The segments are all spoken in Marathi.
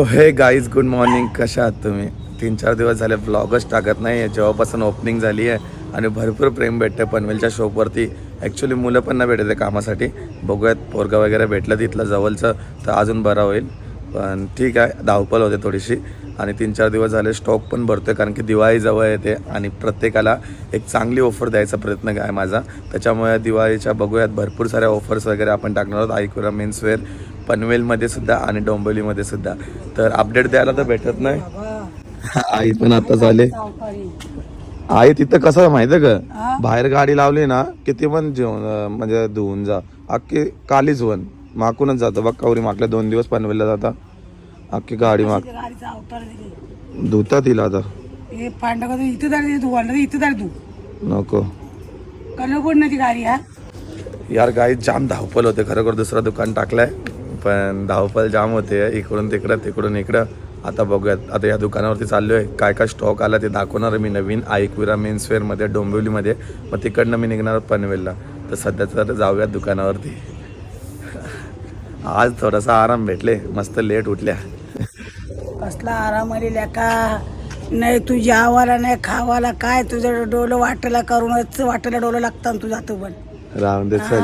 हे गाईज गुड मॉर्निंग. कशा आहात तुम्ही? 3-4 दिवस झाले ब्लॉगच टाकत नाही आहे. जेव्हापासून ओपनिंग झाली आहे आणि भरपूर प्रेम भेटतं पनवेलच्या शॉपवरती. ॲक्च्युली मुलं पण नाही भेटत आहे कामासाठी. बघूयात पोरगा वगैरे भेटलं तिथलं जवळचं तर अजून बरं होईल. पण ठीक आहे, धावपळ होते थोडीशी. आणि 3-4 दिवस झाले स्टॉक पण भरतो आहे कारण की दिवाळी जवळ येते आणि प्रत्येकाला एक चांगली ऑफर द्यायचा प्रयत्न आहे माझा. त्याच्यामुळे दिवाळीच्या बघूयात भरपूर साऱ्या ऑफर्स वगैरे आपण टाकणार आहोत आयकुरा मेन्सवेअर पनवेलमध्ये सुद्धा आणि डोंबिवलीमध्ये सुद्धा. तर अपडेट द्यायला तर भेटत नाही. आई पण आता झाले. आई तिथं कसं आहे माहिती आहे का, बाहेर गाडी लावली ना किती पण जेवण म्हणजे धुवून जा अख्खी कालीच वन माकूनच जातं. बघ कावरी मागल्या 2 दिवस पनवेलला जाता अख्खी गाडी माग धुता तिला आता नको यार. गाई जाम धावपल होते खरोखर. दुसरं दुकान टाकलंय पण धावपल जाम होते इकडून तिकडं तिकडून इकडं. आता बघूयात. आता या दुकानावरती चाललो आहे. काय काय स्टॉक आला ते दाखवणार मी नवीन आयकुरा मेन्सवेअरमध्ये डोंबिवलीमध्ये. मग तिकडनं मी निघणार पनवेलला. तर सध्या तर जाऊयात दुकानावरती. आज थोडासा आराम भेटले, मस्त लेट उठल्या. कसला आराम आलेला का नाही तू जेवायला नाही खावाला काय तुझं डोलं वाटायला करूनच वाटायला डोलं लागतं तुझं जातो पण राहून दे चल.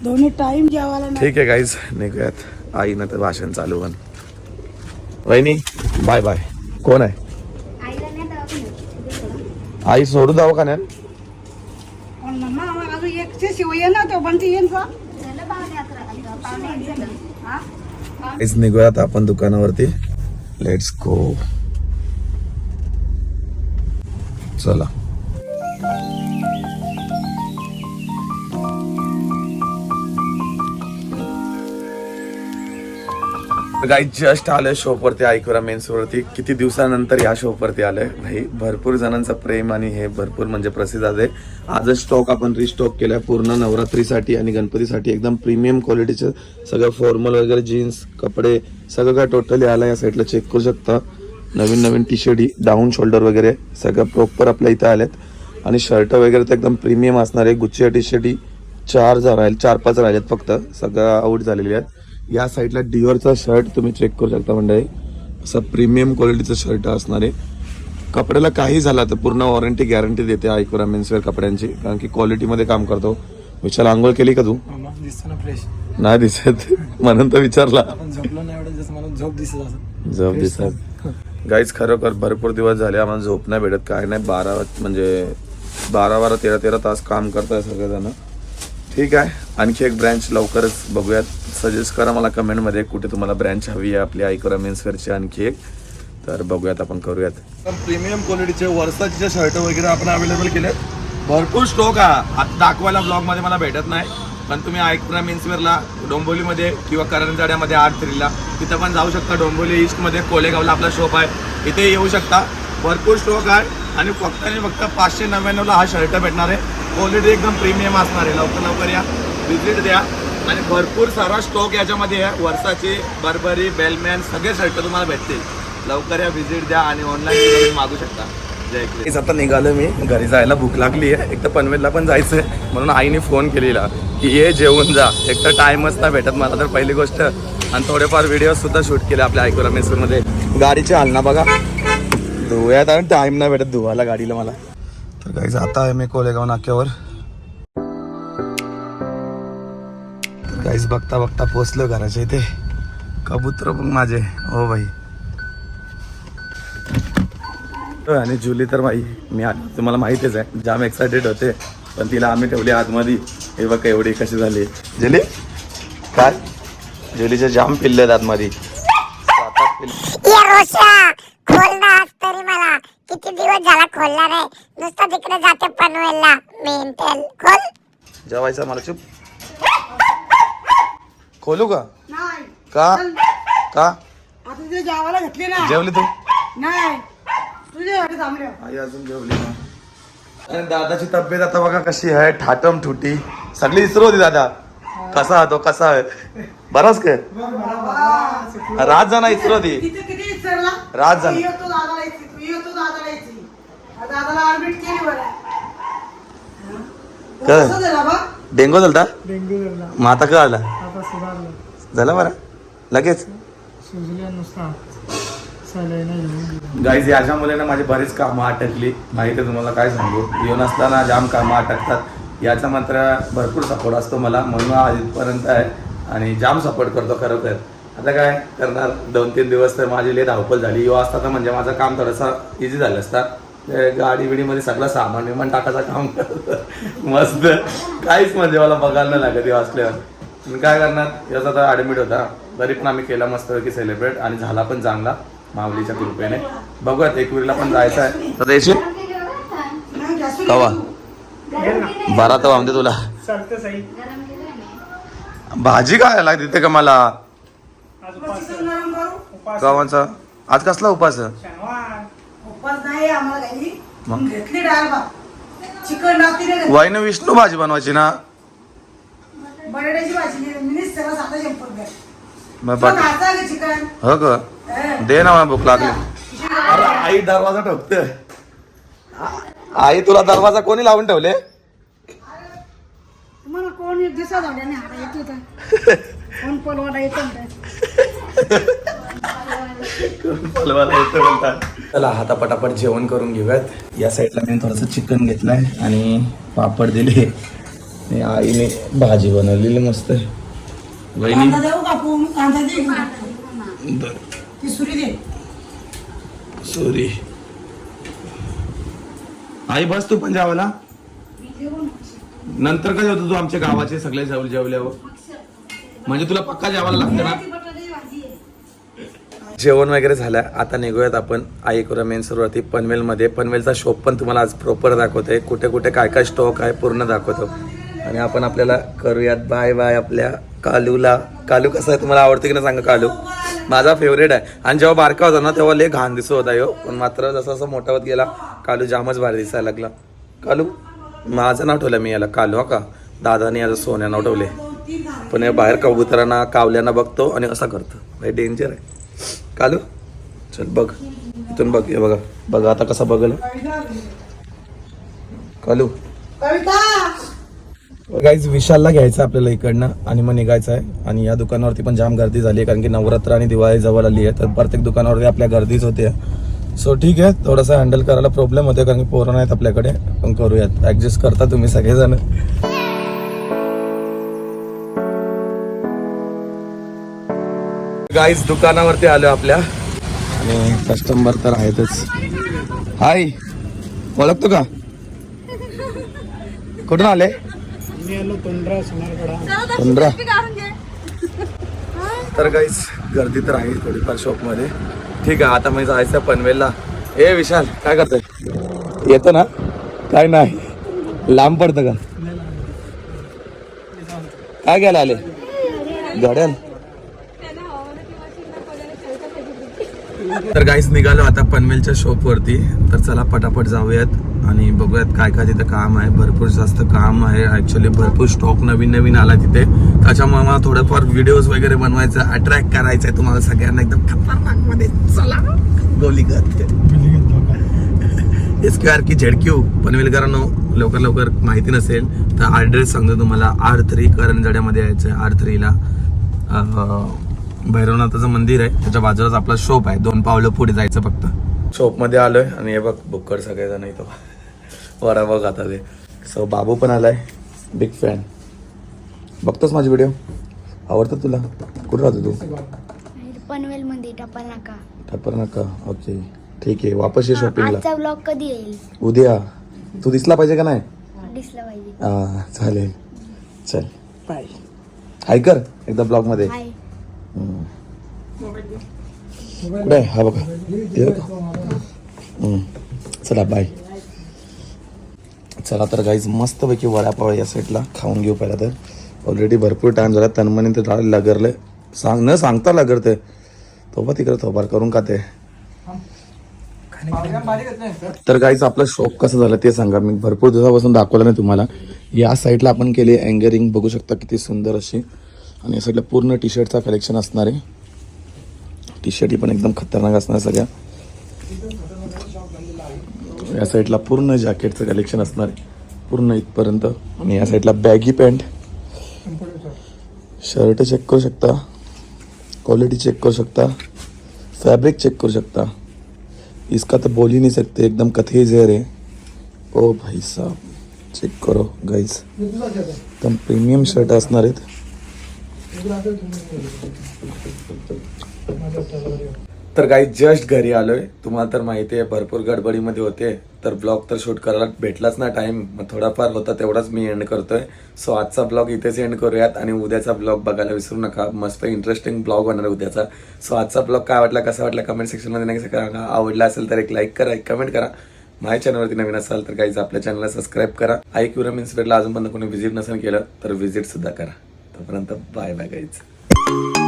दोन्ही टाइम जेवायला नाही. ठीक आहे गाईज निघूयात. आईनं तर भाषण चालू पण. वहिनी बाय बाय. कोण आहे आई? सोडू दवाखान्यात. अजून एकशे शिवाय ना तो पण ती येईन का निघूयात आपण दुकानावरती. Let's go. चला. गाईज जस्ट आलोय शॉपवरती आयकुरा मेन्सवरती. किती दिवसानंतर या शॉपवरती आलोय भाई. भरपूर जणांचं प्रेम आणि हे भरपूर म्हणजे प्रसिद्ध आहे. आजच स्टॉक आपण रिस्टॉक केलाय पूर्ण नवरात्रीसाठी आणि गणपतीसाठी. एकदम प्रीमियम क्वालिटीचं सगळं फॉर्मल वगैरे जीन्स कपडे सगळं काय टोटली आलं. या साईडला चेक करू शकता. नवीन नवीन टी शर्ट डाऊन शोल्डर वगैरे सगळं प्रॉपर आपल्या इथं आलेत. आणि शर्ट वगैरे तर एकदम प्रीमियम असणार आहे. गुच्ची टी शर्ट 4-5 राहिलेत फक्त. सगळं आउट झालेली आहेत. या साईडला डिओरचा शर्ट तुम्ही चेक करू शकता मंडळी. असं प्रीमियम क्वालिटीचं शर्ट असणार आहे. कपड्याला काही झाला तर पूर्ण वॉरंटी गॅरंटी देते आयकुरा मेन्सवेअर कपड्यांची. कारण की क्वालिटीमध्ये काम करतो. विचार आंघोळ केली का तू? नाही दिसत म्हणून तर विचारला. झोप दिसत. गाईज खरोखर भरपूर दिवस झाले आम्हाला झोप नाही भेटत काय नाही. 12 13 तास काम करताय सगळेजण. ठीक आहे. आणखी एक ब्रँच लवकरच बघूयात. सजेस्ट करा मला कमेंटमध्ये कुठे तुम्हाला ब्रँच हवी आहे आपली आयकुरा मेन्सवेअरची आणखी एक. तर बघूयात आपण करूयात. प्रीमियम क्वालिटीचे वर्षाचे शर्ट वगैरे आपण अवेलेबल केले. भरपूर स्टॉक आहे. आता दाखवायला ब्लॉगमध्ये मला भेटत नाही. पण तुम्ही आयकुरा मेन्सवेअरला डोंबिवलीमध्ये किंवा करंजाड्यामध्ये R3ला तिथं पण जाऊ शकता. डोंबिवली ईस्टमध्ये कोलेगावला आपला शॉप आहे. इथे येऊ शकता. भरपूर स्टॉक आहे आणि फक्त 599ला हा शर्ट भेटणार आहे. क्वालिटी एकदम प्रीमियम असणार आहे. लवकर या विजिट द्या. आणि भरपूर सारा स्टॉक याच्यामध्ये आहे. वर्षाचे बर्बरी बेलमॅन सगळे शर्ट तुम्हाला भेटतील. लवकर या विजिट द्या आणि ऑनलाईन मागू शकता. जय क्रिस. आता निघालो मी घरी जायला. भूक लागली आहे. एक तर पनवेलला पण जायचं आहे म्हणून आईने फोन केलेला की ये जेवून जा. एक तर टाईमच नाही भेटत मला तर पहिली गोष्ट. आणि थोडेफार व्हिडिओ सुद्धा शूट केले आपल्या आयकुरा मेन्सवेअरमध्ये. गाडीची हालना बघा धुव्यात आणि टाईम नाही भेटत धुवायला गाडीला मला. तर गाईज आता आहे मी कोलेगाव नाक्यावर. गाईज बघता बघता पोचलो घराच्या इथे. कबूतर पण माझे हो भाई. आणि जुली तर भाई मी तुम्हाला माहितीच आहे जाम एक्सायटेड होते. पण तिला आम्ही ठेवली आतमध्ये. हे बघ एवढी कशी झाली जुली. काय जुलीचे जाम पिल्ले आहेत आतमध्ये. 7-8 तरी मला किती दिवस झाला खोलला नाही. नुसतं तिकडे जाते पनवेलला. मेंटल खोल. जेवायचं मला चुप. खोलू का? नाही का का आता तुझे जेवायला घेतले ना. जेवली तू? नाही तुझ्यासाठी थांबले. आई अजून जेवली ना. आणि दादाची तब्येत आता बघा कशी आहे. ठाटम ठुटी सगळी इसरो होती. दादा कसा तो कसा आहे बराच काय रात जाणं इसरो होती. रात जाणं डेंगू झालता. मग आता का आला झाला बरा लगेच. गाईज याच्या मुलांना माझी बरीच कामं अटकली, माहिती आहे तुम्हाला काय सांगू. येऊन असताना जाम कामं अटकतात. याचा मात्र भरपूर सपोर्ट असतो मला, म्हणून आजपर्यंत आहे आणि जाम सपोर्ट करतो खरं तर. आता काय करणार, 2-3 दिवस तर माझी लई धावपळ झाली. यो असता तर म्हणजे माझं काम थोडंसं इझी झालं असतं. गाडी बिडीमध्ये सगळं सामान विमान टाकायचं काम करत मस्त, काहीच म्हणजे मला बघायला नाही लागत. असल्यावर काय करणार, याचा तर ॲडमिट होता, तरी पण आम्ही केला मस्तपैकी सेलिब्रेट आणि झाला पण चांगला माऊलीच्या कृपेने. बघूयात एकविरीला पण जायचं आहे. तर द्यायची कवा 12 तर आमते तुला भाजी काय लागते तिथे का मला गावांचा. आज कसला उपास नाही आम्हाला काही घेतली डाळ चिकन लागते वाईन विष्णू भाजी बनवायची ना, बटाट्याची भाजी मिनिट सगळं साधा शंपर मग बाकी चिकन हो का, दे ना मला भूक लागली. अरे आई दरवाजा ठोकते. आई तुला दरवाजा कोणी लावून ठेवले. तुम्हाला कोण दिसत नाही आता येतो तर कोण पलवाला येतो चला आता पटापट जेवण करून घेऊयात. या साईडला मी थोडंसं चिकन घेतलंय आणि पापड दिले आणि आईने भाजी बनवलेली मस्त. वहिनी कांदा देऊ कापून, कांदा दे ती सुरी दे. सॉरी आई बस तू पण जेवायला. नंतर काय होतं तू आमच्या गावाचे सगळे जेवल्यावर म्हणजे तुला पक्का जेवायला लागतं ना. जेवण वगैरे झालं. आता निघूयात आपण आईकुरा मेन सुरुवाती पनवेलमध्ये. पनवेलचा शॉप पण तुम्हाला आज प्रॉपर दाखवतोय, कुठे कुठे काय काय स्टॉक आहे पूर्ण दाखवतो. आणि आपण आपल्याला करूयात बाय बाय आपल्या कालूला. कालू कसं आहे तुम्हाला आवडतं की नाही सांगा. कालू माझा फेवरेट आहे आणि जेव्हा बारका होता ना तेव्हा लय घाण दिसत होता यो, पण मात्र जसं जसं मोठा होत गेला कालू जामच भारी दिसायला लागला. कालू माझं नाव ठेवलं मी याला कालू. हा का दादाने याचं सोन्या नाव ठेवले, पण हे बाहेर कबुतरांना कावल्यांना बघतो आणि असा करतो. भाई डेंजर आहे कालू. चल बघ इथून बघ, हे बघा बघा आता कसा बघल कालू. गाईज विशालला घ्यायचं आपल्याला इकडनं आणि मग निघायचं आहे. आणि या दुकानावरती पण जाम गर्दी झाली आहे, कारण की नवरात्र आणि दिवाळी जवळ आली आहे, तर प्रत्येक दुकानावरती आपल्या गर्दीच होते. सो ठीक आहे, थोडंसं हँडल करायला प्रॉब्लेम होते कारण की पोरं नाहीत आपल्याकडे, पण करूयात ॲडजस्ट करता तुम्ही सगळेजण. गाईज दुकानावरती आलो आपल्या आणि कस्टमर तर आहेतच. हाय ओळखतो का, कुठून आले. 15 तर गाईज गर्दी तर आहे थोडीफार शॉपमध्ये. ठीक आहे आता मी जायचं पनवेलला. ए विशाल काय करतोय, येतो ना. काय नाही लांब पडतं का, काय घ्यायला आले घड्याल. तर गाईस निघालो आता पनवेलच्या शॉपवरती. तर चला पटापट जाऊयात आणि बघूयात काय काय तिथं काम आहे. भरपूर जास्त काम आहे ॲक्च्युली, भरपूर स्टॉक नवीन नवीन आला तिथे. त्याच्यामुळे मला थोडंफार व्हिडिओज वगैरे बनवायचं, अट्रॅक्ट करायचं आहे तुम्हाला सगळ्यांना एकदम खतरनाकमध्ये. चला गोली करते SQR की ZQ. पनवेलकरांनो लवकर लवकर माहिती नसेल तर ॲड्रेस सांगतो तुम्हाला. R3 करंजड्यामध्ये यायचं आहे. R3ला भैरवनाथाचं मंदिर आहे, त्याच्या बाजूलाच आपला शॉप आहे. 2 पावलं पुढे जायचं फक्त. शॉपमध्ये आलोय आणि हे बघ बुक्कड सगळेजण इथं वरा बघ आता ते. सो बाबू पण आलाय, बिग फॅन. बघतोस माझे व्हिडिओ, आवडतात तुला. कुठं राहतो तू. पनवेल मध्ये टप्पर नाका. टप्पर नाका, ओके ठीक आहे. वापस ये शॉपिंगला. आजचा ब्लॉग कधी येईल. उद्या. तू दिसला पाहिजे का नाही. दिसला पाहिजे. हा चालेल, चल बाय. हाय कर एकदा ब्लॉग मध्ये. हाय. कुठे हा बघा, चला बाय. चला तर गाईज मस्तपैकी वडापाव या साईडला खाऊन घेऊ पहिला. तर ऑलरेडी भरपूर टाइम झाला. तन्मनी तर लगरले न सांगता लगरते थोबा तिकडे थोबार करून का ते. तर गाईज आपलं शॉप कसं झालं ते सांगा. मी भरपूर दिवसापासून दाखवलं नाही तुम्हाला. या साईडला आपण केली अँगरिंग, बघू शकता किती सुंदर अशी. आणि या साईडला पूर्ण टी शर्टचा कलेक्शन असणार आहे. टी शर्ट ही पण एकदम खतरनाक असणार सगळ्या. या साईडला पूर्ण जॅकेटचं कलेक्शन असणार आहे पूर्ण इथपर्यंत. आणि या साईडला बॅगी पॅन्ट, शर्ट चेक करू शकता, क्वालिटी चेक करू शकता. फैब्रिक चेक करू शकता. इसका तो बोल ही नहीं सकते, एकदम कथई जेर है. ओ भाई साहब चेक करो गाइज, एकदम प्रीमियम शर्ट असणार आहेत. तर गाईज जस्ट घरी आलोय. तुम्हाला तर माहिती आहे भरपूर गडबडीमध्ये होते, तर ब्लॉग तर शूट करायला भेटलाच ना टाइम. मग थोडाफार होता तेवढाच मी एंड करतोय. सो आजचा ब्लॉग इथेच एंड करूयात आणि उद्याचा ब्लॉग बघायला विसरू नका. मस्त इंटरेस्टिंग ब्लॉग होणार आहे उद्याचा. सो आजचा ब्लॉग काय वाटला, कसा वाटला कमेंट सेक्शनमध्ये नक्की सांगा. आवडला असेल तर एक लाईक करा, एक कमेंट करा. माझ्या चॅनलवरती नवीन असाल तर गाईज आपल्या चॅनलला सबस्क्राईब करा. IQRM इन्स्पिरेटला अजून पण कोणी व्हिजिट नसेल केलं तर व्हिजिट सुद्धा करा. तोपर्यंत बाय बाय गाईज.